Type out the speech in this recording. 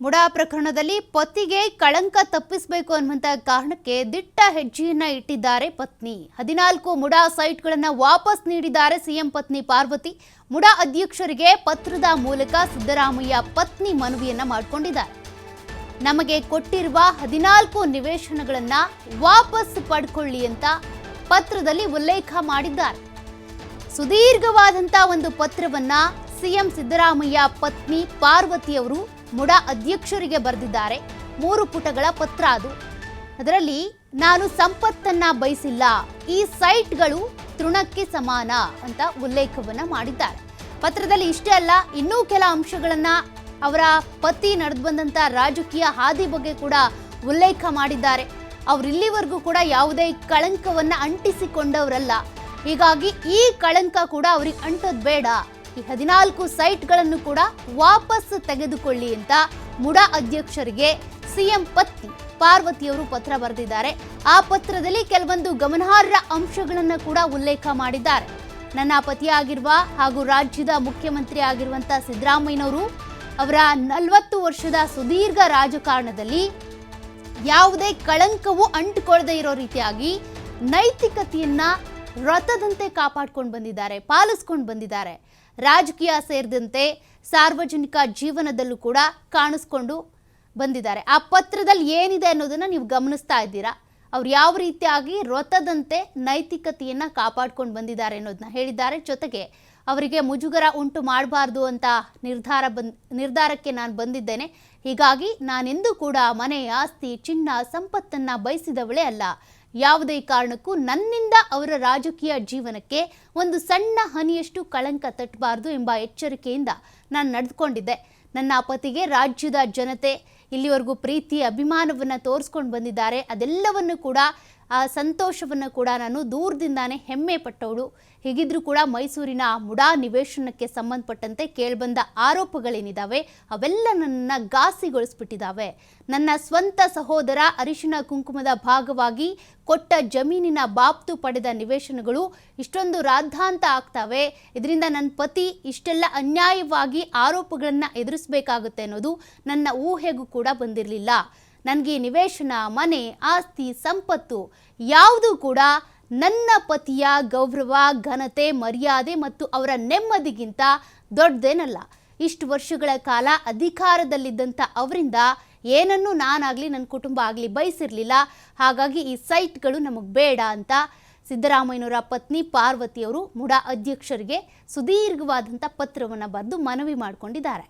ಮುಡಾ ಪ್ರಕರಣದಲ್ಲಿ ಪತಿಗೆ ಕಳಂಕ ತಪ್ಪಿಸಬೇಕು ಅನ್ನುವಂತ ಕಾರಣಕ್ಕೆ ದಿಟ್ಟ ಹೆಜ್ಜೆಯನ್ನ ಇಟ್ಟಿದ್ದಾರೆ ಪತ್ನಿ. 14 ಮುಡಾ ಸೈಟ್ಗಳನ್ನು ವಾಪಸ್ ನೀಡಿದ್ದಾರೆ ಸಿಎಂ ಪತ್ನಿ ಪಾರ್ವತಿ. ಮುಡಾ ಅಧ್ಯಕ್ಷರಿಗೆ ಪತ್ರದ ಮೂಲಕ ಸಿದ್ದರಾಮಯ್ಯ ಪತ್ನಿ ಮನವಿಯನ್ನ ಮಾಡಿಕೊಂಡಿದ್ದಾರೆ. ನಮಗೆ ಕೊಟ್ಟಿರುವ 14 ನಿವೇಶನಗಳನ್ನ ವಾಪಸ್ ಪಡ್ಕೊಳ್ಳಿ ಅಂತ ಪತ್ರದಲ್ಲಿ ಉಲ್ಲೇಖ ಮಾಡಿದ್ದಾರೆ. ಸುದೀರ್ಘವಾದಂತ ಒಂದು ಪತ್ರವನ್ನ ಸಿಎಂ ಸಿದ್ದರಾಮಯ್ಯ ಪತ್ನಿ ಪಾರ್ವತಿ ಅವರು ಮುಡಾ ಅಧ್ಯಕ್ಷರಿಗೆ ಬರೆದಿದ್ದಾರೆ. 3 ಪುಟಗಳ ಪತ್ರ ಅದು. ಅದರಲ್ಲಿ ನಾನು ಸಂಪತ್ತನ್ನ ಬಯಸಿಲ್ಲ, ಈ ಸೈಟ್ಗಳು ತೃಣಕ್ಕೆ ಸಮಾನ ಅಂತ ಉಲ್ಲೇಖವನ್ನ ಮಾಡಿದ್ದಾರೆ. ಪತ್ರದಲ್ಲಿ ಇಷ್ಟೇ ಅಲ್ಲ, ಇನ್ನೂ ಕೆಲ ಅಂಶಗಳನ್ನ ಅವರ ಪತಿ ನಡೆದು ಬಂದಂತ ರಾಜಕೀಯ ಹಾದಿ ಬಗ್ಗೆ ಕೂಡ ಉಲ್ಲೇಖ ಮಾಡಿದ್ದಾರೆ. ಅವರಿಲ್ಲಿವರೆಗೂ ಕೂಡ ಯಾವುದೇ ಕಳಂಕವನ್ನ ಅಂಟಿಸಿಕೊಂಡವರಲ್ಲ, ಹೀಗಾಗಿ ಈ ಕಳಂಕ ಕೂಡ ಅವ್ರಿಗೆ ಅಂಟೋದು ಬೇಡ, ಈ 14 ಸೈಟ್ಗಳನ್ನು ಕೂಡ ವಾಪಸ್ ತೆಗೆದುಕೊಳ್ಳಿ ಅಂತ ಮುಡಾ ಅಧ್ಯಕ್ಷರಿಗೆ ಸಿಎಂ ಪತ್ನಿ ಪಾರ್ವತಿಯವರು ಪತ್ರ ಬರೆದಿದ್ದಾರೆ. ಆ ಪತ್ರದಲ್ಲಿ ಕೆಲವೊಂದು ಗಮನಾರ್ಹ ಅಂಶಗಳನ್ನು ಕೂಡ ಉಲ್ಲೇಖ ಮಾಡಿದ್ದಾರೆ. ನನ್ನ ಪತಿಯಾಗಿರುವ ಹಾಗೂ ರಾಜ್ಯದ ಮುಖ್ಯಮಂತ್ರಿ ಆಗಿರುವಂತ ಸಿದ್ದರಾಮಯ್ಯನವರು ಅವರ 40 ವರ್ಷದ ಸುದೀರ್ಘ ರಾಜಕಾರಣದಲ್ಲಿ ಯಾವುದೇ ಕಳಂಕವು ಅಂಟಿಕೊಳ್ಳದೆ ಇರೋ ರೀತಿಯಾಗಿ ನೈತಿಕತೆಯನ್ನ ವ್ರತದಂತೆ ಕಾಪಾಡ್ಕೊಂಡು ಬಂದಿದ್ದಾರೆ, ಪಾಲಿಸ್ಕೊಂಡು ಬಂದಿದ್ದಾರೆ. ರಾಜಕೀಯ ಸೇರಿದಂತೆ ಸಾರ್ವಜನಿಕ ಜೀವನದಲ್ಲೂ ಕೂಡ ಕಾಣಿಸ್ಕೊಂಡು ಬಂದಿದ್ದಾರೆ. ಆ ಪತ್ರದಲ್ಲಿ ಏನಿದೆ ಅನ್ನೋದನ್ನ ನೀವು ಗಮನಿಸ್ತಾ ಇದ್ದೀರಾ. ಅವ್ರು ಯಾವ ರೀತಿಯಾಗಿ ವ್ರತದಂತೆ ನೈತಿಕತೆಯನ್ನ ಕಾಪಾಡ್ಕೊಂಡು ಬಂದಿದ್ದಾರೆ ಅನ್ನೋದನ್ನ ಹೇಳಿದ್ದಾರೆ. ಜೊತೆಗೆ ಅವರಿಗೆ ಮುಜುಗರ ಉಂಟು ಮಾಡಬಾರ್ದು ಅಂತ ನಿರ್ಧಾರಕ್ಕೆ ನಾನು ಬಂದಿದ್ದೇನೆ. ಹೀಗಾಗಿ ನಾನೆಂದೂ ಕೂಡ ಮನೆ, ಆಸ್ತಿ, ಚಿನ್ನ, ಸಂಪತ್ತನ್ನ ಬಯಸಿದವಳೇ ಅಲ್ಲ. ಯಾವುದೇ ಕಾರಣಕ್ಕೂ ನನ್ನಿಂದ ಅವರ ರಾಜಕೀಯ ಜೀವನಕ್ಕೆ ಒಂದು ಸಣ್ಣ ಹನಿಯಷ್ಟು ಕಳಂಕ ತಟ್ಟಬಾರದು ಎಂಬ ಎಚ್ಚರಿಕೆಯಿಂದ ನಾನು ನಡೆದುಕೊಂಡಿದ್ದೆ. ನನ್ನ ಪತಿಗೆ ರಾಜ್ಯದ ಜನತೆ ಇಲ್ಲಿವರೆಗೂ ಪ್ರೀತಿ, ಅಭಿಮಾನವನ್ನು ತೋರಿಸ್ಕೊಂಡು ಬಂದಿದ್ದಾರೆ. ಅದೆಲ್ಲವನ್ನು ಕೂಡ ಆ ಸಂತೋಷವನ್ನು ಕೂಡ ನಾನು ದೂರದಿಂದಾನೇ ಹೆಮ್ಮೆ ಪಟ್ಟವಳು. ಹೀಗಿದ್ರೂ ಕೂಡ ಮೈಸೂರಿನ ಮುಡಾ ನಿವೇಶನಕ್ಕೆ ಸಂಬಂಧಪಟ್ಟಂತೆ ಕೇಳಿಬಂದ ಆರೋಪಗಳೇನಿದ್ದಾವೆ ಅವೆಲ್ಲ ನನ್ನನ್ನು ಘಾಸಿಗೊಳಿಸ್ಬಿಟ್ಟಿದ್ದಾವೆ. ನನ್ನ ಸ್ವಂತ ಸಹೋದರ ಅರಿಶಿನ ಕುಂಕುಮದ ಭಾಗವಾಗಿ ಕೊಟ್ಟ ಜಮೀನಿನ ಬಾಬ್ತು ಪಡೆದ ನಿವೇಶನಗಳು ಇಷ್ಟೊಂದು ರಾದ್ಧಾಂತ ಆಗ್ತವೆ. ಇದರಿಂದ ನನ್ನ ಪತಿ ಇಷ್ಟೆಲ್ಲ ಅನ್ಯಾಯವಾಗಿ ಆರೋಪಗಳನ್ನು ಎದುರಿಸಬೇಕಾಗುತ್ತೆ ಅನ್ನೋದು ನನ್ನ ಊಹೆಗೂ ಕೂಡ ಬಂದಿರಲಿಲ್ಲ. ನನಗೆ ನಿವೇಶನ, ಮನೆ, ಆಸ್ತಿ, ಸಂಪತ್ತು ಯಾವುದೂ ಕೂಡ ನನ್ನ ಪತಿಯ ಗೌರವ, ಘನತೆ, ಮರ್ಯಾದೆ ಮತ್ತು ಅವರ ನೆಮ್ಮದಿಗಿಂತ ದೊಡ್ಡದೇನಲ್ಲ. ಇಷ್ಟು ವರ್ಷಗಳ ಕಾಲ ಅಧಿಕಾರದಲ್ಲಿದ್ದಂಥ ಅವರಿಂದ ಏನನ್ನೂ ನಾನಾಗಲಿ ನನ್ನ ಕುಟುಂಬ ಆಗಲಿ ಬಯಸಿರಲಿಲ್ಲ. ಹಾಗಾಗಿ ಈ ಸೈಟ್ಗಳು ನಮಗೆ ಬೇಡ ಅಂತ ಸಿದ್ದರಾಮಯ್ಯನವರ ಪತ್ನಿ ಪಾರ್ವತಿಯವರು ಮುಡಾ ಅಧ್ಯಕ್ಷರಿಗೆ ಸುದೀರ್ಘವಾದಂಥ ಪತ್ರವನ್ನು ಬರೆದು ಮನವಿ ಮಾಡಿಕೊಂಡಿದ್ದಾರೆ.